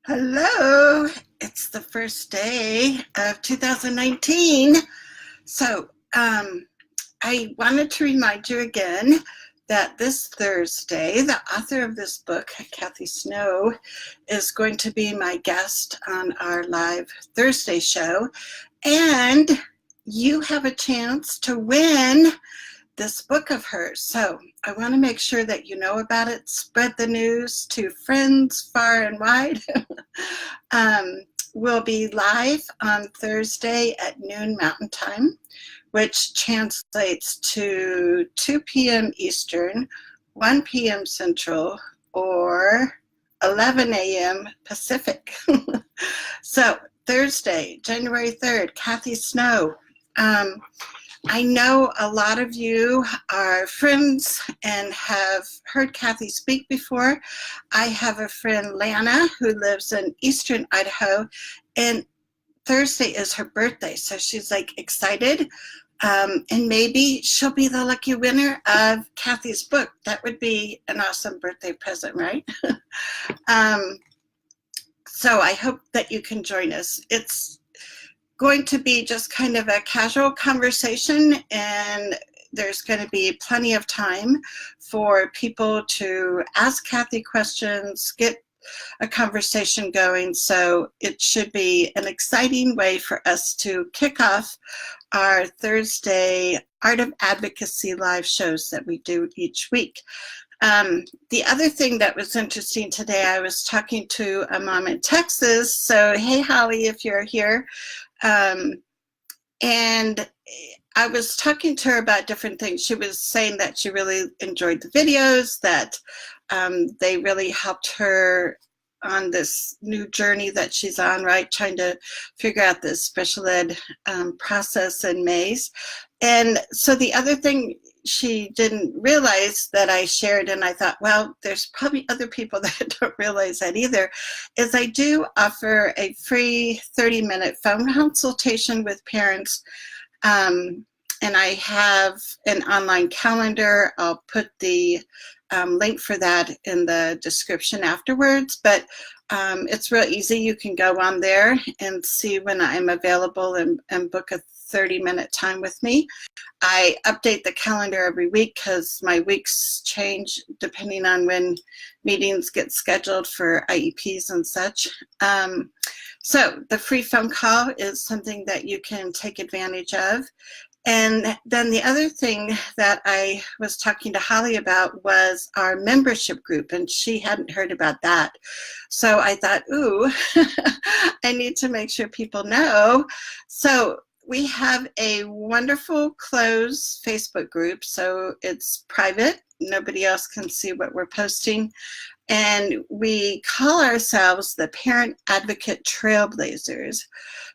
Hello, it's the first day of 2019. So, I wanted to remind you again that this Thursday, the author of this book, Kathie Snow, is going to be my guest on our live Thursday show. And you have a chance to win this book of hers. So I want to make sure that you know about it. Spread the news to friends far and wide. We'll be live on Thursday at noon Mountain Time, which translates to 2 p.m. Eastern, 1 p.m. Central, or 11 a.m. Pacific. So Thursday, January 3rd, Kathie Snow. I know a lot of you are friends and have heard Kathie speak before. I have a friend, Lana, who lives in Eastern Idaho, and Thursday is her birthday, so she's like excited. And maybe she'll be the lucky winner of Kathie's book. That would be an awesome birthday present, right? So I hope that you can join us. It's going to be just kind of a casual conversation, and there's going to be plenty of time for people to ask Kathie questions, get a conversation going. So it should be an exciting way for us to kick off our Thursday Art of Advocacy live shows that we do each week. The other thing that was interesting today, I was talking to a mom in Texas. So, hey, Holly, if you're here. And I was talking to her about different things. She was saying that she really enjoyed the videos, that they really helped her on this new journey that she's on, right? Trying to figure out this special ed process in maze. And so the other thing she didn't realize that I shared, and I thought, well, there's probably other people that don't realize that either, is I do offer a free 30-minute phone consultation with parents. And I have an online calendar. I'll put the link for that in the description afterwards, but it's real easy. You can go on there and see when I'm available and book a 30-minute time with me. I update the calendar every week because my weeks change depending on when meetings get scheduled for IEPs and such. So the free phone call is something that you can take advantage of. And then the other thing that I was talking to Holly about was our membership group, and she hadn't heard about that. So I thought, ooh, I need to make sure people know. So we have a wonderful closed Facebook group, so it's private. Nobody else can see what we're posting. And we call ourselves the Parent Advocate Trailblazers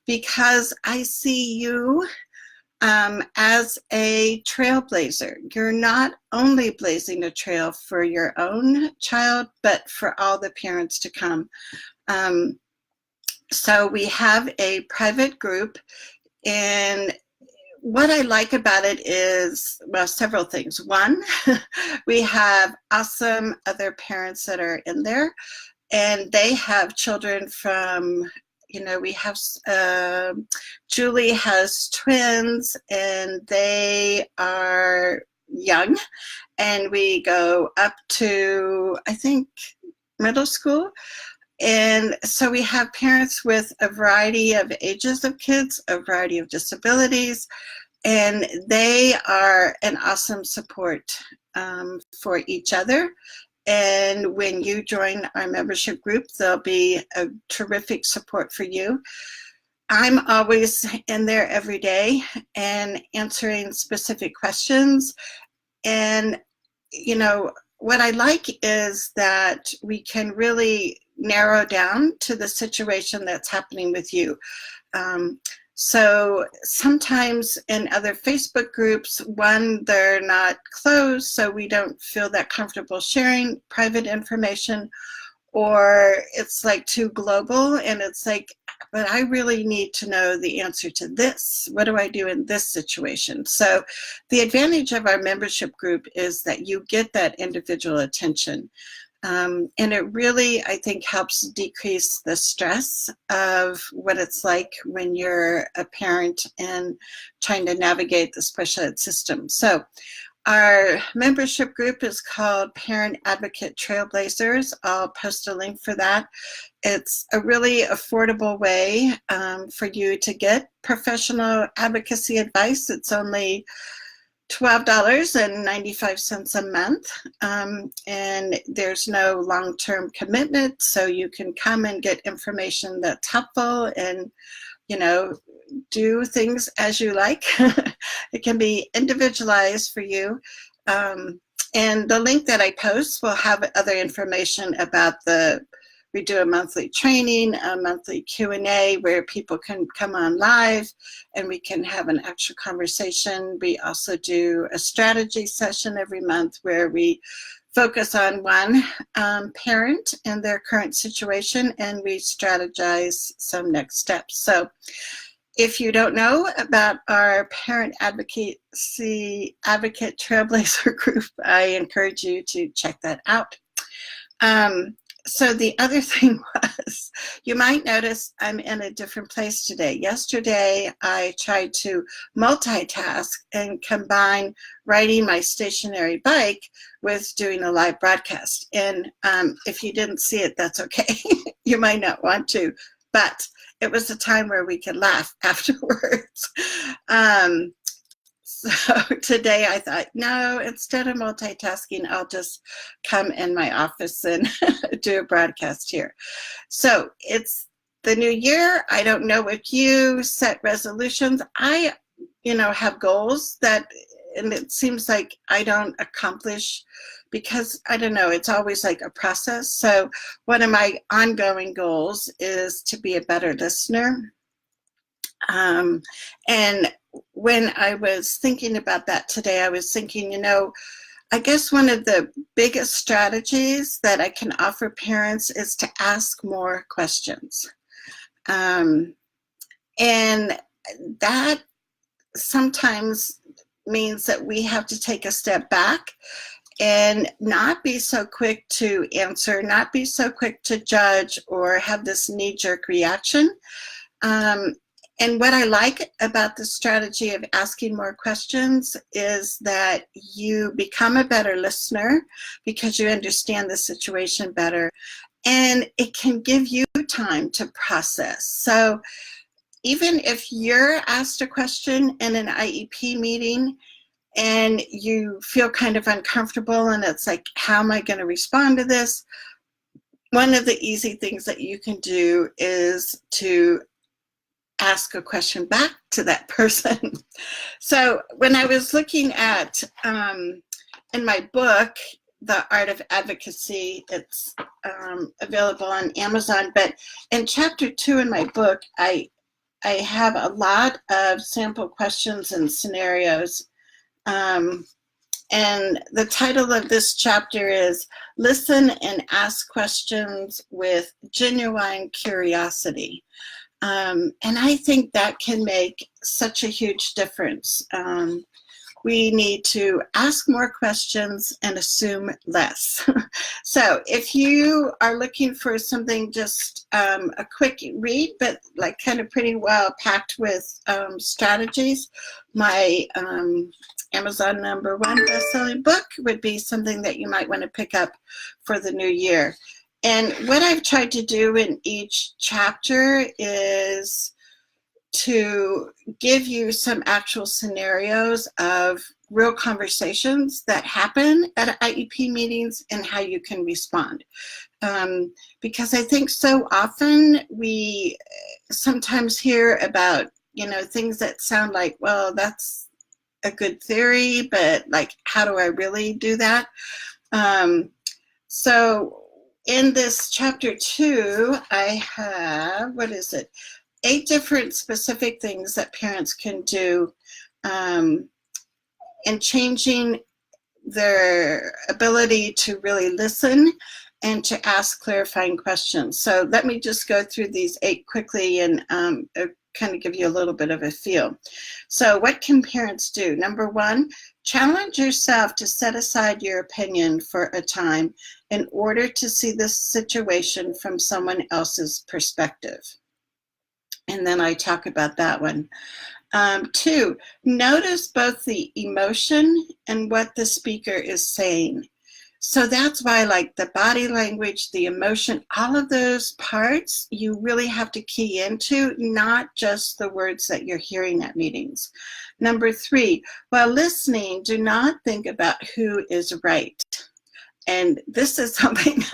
because I see you as a trailblazer. You're not only blazing a trail for your own child, but for all the parents to come. So we have a private group, and what I like about it is, well, several things. One, we have awesome other parents that are in there, and they have children from, we have, Julie has twins, and they are young, and we go up to, I think, middle school. And so we have parents with a variety of ages of kids, a variety of disabilities, and they are an awesome support for each other. And when you join our membership group, there'll be a terrific support for you. I'm always in there every day and answering specific questions. And, what I like is that we can really narrow down to the situation that's happening with you. So sometimes in other Facebook groups, one, they're not closed, so we don't feel that comfortable sharing private information, or it's like too global, and it's like, but I really need to know the answer to this. What do I do in this situation? So the advantage of our membership group is that you get that individual attention. And it really, I think, helps decrease the stress of what it's like when you're a parent and trying to navigate the special ed system. So our membership group is called Parent Advocate Trailblazers. I'll post a link for that. It's a really affordable way for you to get professional advocacy advice. It's only $12.95 a month, and there's no long-term commitment, so you can come and get information that's helpful and, you know, do things as you like. It can be individualized for you. And the link that I post will have other information about we do a monthly training, a monthly Q&A where people can come on live and we can have an actual conversation. We also do a strategy session every month where we focus on one parent and their current situation, and we strategize some next steps. So if you don't know about our Parent Advocate Trailblazer group, I encourage you to check that out. So the other thing was, you might notice I'm in a different place today. Yesterday, I tried to multitask and combine riding my stationary bike with doing a live broadcast. And if you didn't see it, that's okay. You might not want to, but it was a time where we could laugh afterwards. So today I thought, no, instead of multitasking, I'll just come in my office and do a broadcast here. So it's the new year. I don't know if you set resolutions. I, have goals and it seems like I don't accomplish because, I don't know, it's always like a process. So one of my ongoing goals is to be a better listener. And when I was thinking about that today, I was thinking, I guess one of the biggest strategies that I can offer parents is to ask more questions. And that sometimes means that we have to take a step back and not be so quick to answer, not be so quick to judge or have this knee-jerk reaction. And what I like about the strategy of asking more questions is that you become a better listener because you understand the situation better, and it can give you time to process. So even if you're asked a question in an IEP meeting and you feel kind of uncomfortable and it's like, how am I going to respond to this? One of the easy things that you can do is to ask a question back to that person. So when I was looking at, in my book, The Art of Advocacy, it's available on Amazon, but in chapter 2 in my book, I have a lot of sample questions and scenarios. And the title of this chapter is Listen and Ask Questions with Genuine Curiosity. And I think that can make such a huge difference. We need to ask more questions and assume less. So if you are looking for something just a quick read, but like kind of pretty well packed with strategies, my Amazon #1 best-selling book would be something that you might want to pick up for the new year. And what I've tried to do in each chapter is to give you some actual scenarios of real conversations that happen at IEP meetings and how you can respond. Because I think so often we sometimes hear about, things that sound like, well, that's a good theory, but like, how do I really do that? So in this chapter 2, I have, 8 different specific things that parents can do in changing their ability to really listen and to ask clarifying questions. So let me just go through these 8 quickly and kind of give you a little bit of a feel. So what can parents do? Number 1, Challenge yourself to set aside your opinion for a time in order to see this situation from someone else's perspective. And then I talk about that one. 2, notice both the emotion and what the speaker is saying. So that's why, like, the body language, the emotion, all of those parts, you really have to key into, not just the words that you're hearing at meetings. Number 3, while listening, do not think about who is right. And this is something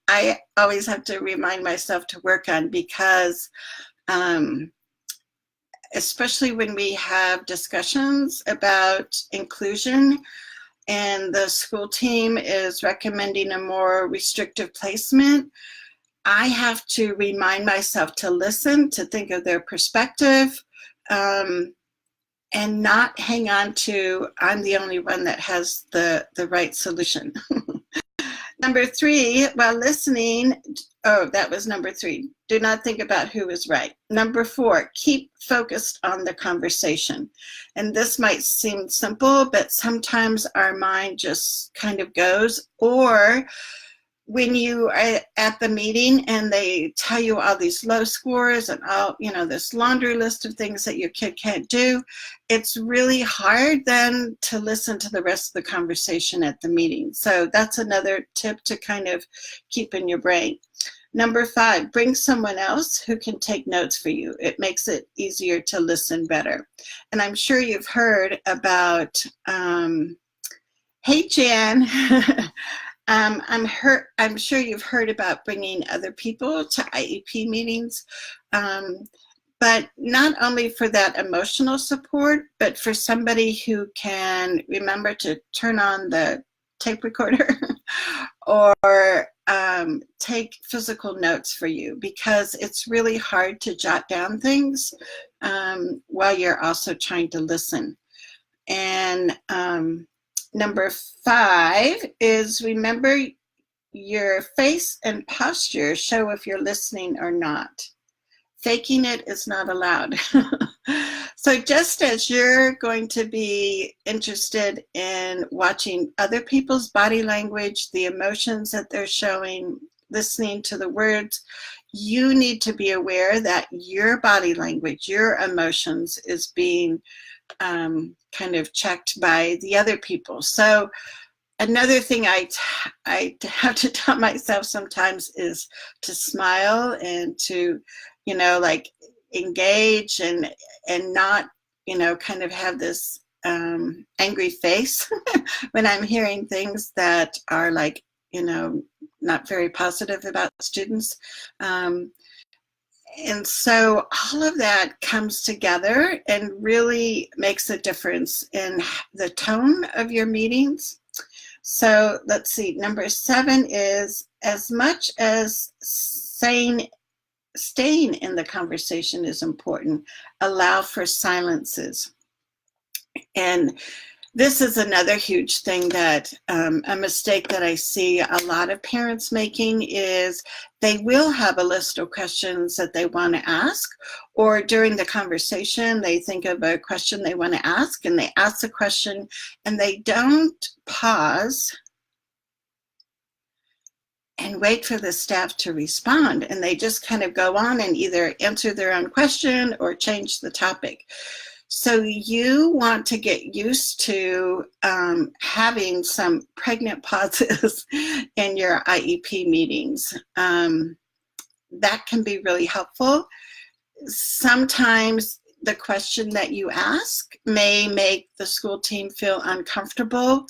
I always have to remind myself to work on, because especially when we have discussions about inclusion and the school team is recommending a more restrictive placement, I have to remind myself to listen, to think of their perspective, and not hang on to, I'm the only one that has the right solution. Number 3, while listening, that was number 3. Do not think about who is right. Number 4, keep focused on the conversation. And this might seem simple, but sometimes our mind just kind of goes. Or when you are at the meeting and they tell you all these low scores and all, this laundry list of things that your kid can't do, it's really hard then to listen to the rest of the conversation at the meeting. So that's another tip to kind of keep in your brain. Number 5, bring someone else who can take notes for you. It makes it easier to listen better. And I'm sure you've heard about, hey Jan, I'm sure you've heard about bringing other people to IEP meetings, but not only for that emotional support, but for somebody who can remember to turn on the tape recorder or take physical notes for you, because it's really hard to jot down things while you're also trying to listen. And number 5 is remember your face and posture show if you're listening or not. Faking it is not allowed. So just as you're going to be interested in watching other people's body language, the emotions that they're showing, listening to the words, you need to be aware that your body language, your emotions is being kind of checked by the other people. So another thing I have to tell myself sometimes is to smile and to, like, engage and not, kind of have this angry face when I'm hearing things that are, like, not very positive about students. And so all of that comes together and really makes a difference in the tone of your meetings. So let's see, number 7 is, as much as staying in the conversation is important, allow for silences. And this is another huge thing that a mistake that I see a lot of parents making is they will have a list of questions that they want to ask, or during the conversation they think of a question they want to ask and they ask the question and they don't pause and wait for the staff to respond, and they just kind of go on and either answer their own question or change the topic. So you want to get used to having some pregnant pauses in your IEP meetings. That can be really helpful. Sometimes the question that you ask may make the school team feel uncomfortable,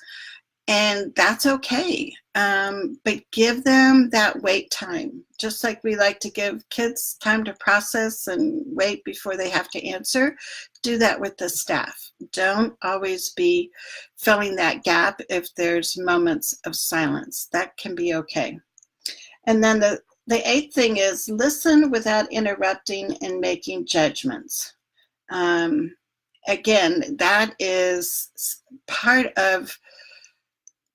and that's okay. But give them that wait time. Just like we like to give kids time to process and wait before they have to answer, do that with the staff. Don't always be filling that gap if there's moments of silence. That can be okay. And then the 8th thing is listen without interrupting and making judgments. Again, that is part of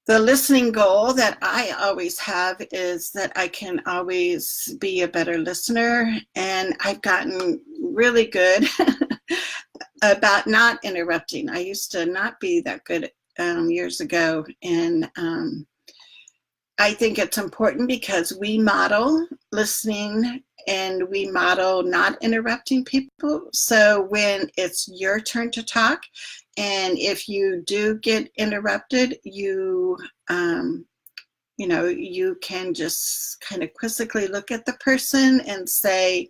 the listening goal that I always have, is that I can always be a better listener, and I've gotten really good about not interrupting. I used to not be that good years ago, and I think it's important because we model listening and we model not interrupting people. So when it's your turn to talk, and if you do get interrupted, you know, you can just kind of quizzically look at the person and say,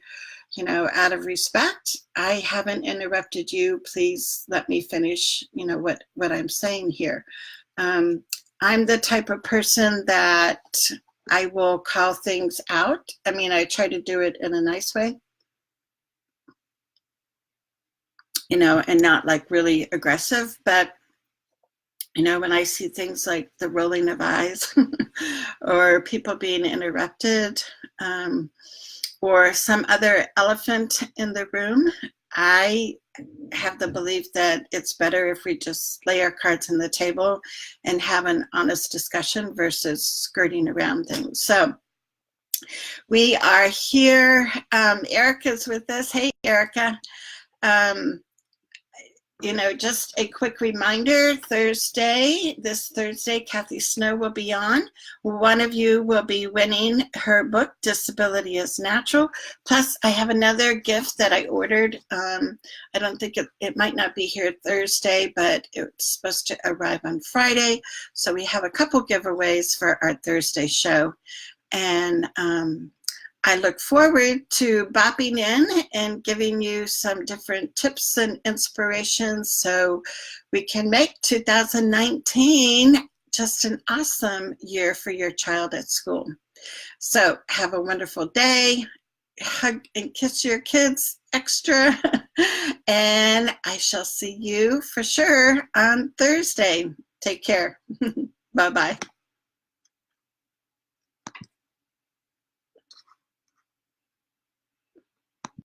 you know, out of respect, I haven't interrupted you. Please let me finish, you know, what I'm saying here. I'm the type of person that I will call things out. I mean, I try to do it in a nice way, you know, and not like really aggressive. But, you know, when I see things like the rolling of eyes or people being interrupted, or some other elephant in the room, I have the belief that it's better if we just lay our cards on the table and have an honest discussion versus skirting around things. So we are here. Erica's with us. Hey, Erica. You know, just a quick reminder, this Thursday, Kathie Snow will be on. One of you will be winning her book, Disability is Natural. Plus, I have another gift that I ordered. I don't think it might not be here Thursday, but it's supposed to arrive on Friday. So we have a couple giveaways for our Thursday show. And I look forward to bopping in and giving you some different tips and inspirations so we can make 2019 just an awesome year for your child at school. So have a wonderful day. Hug and kiss your kids extra. And I shall see you for sure on Thursday. Take care. Bye-bye.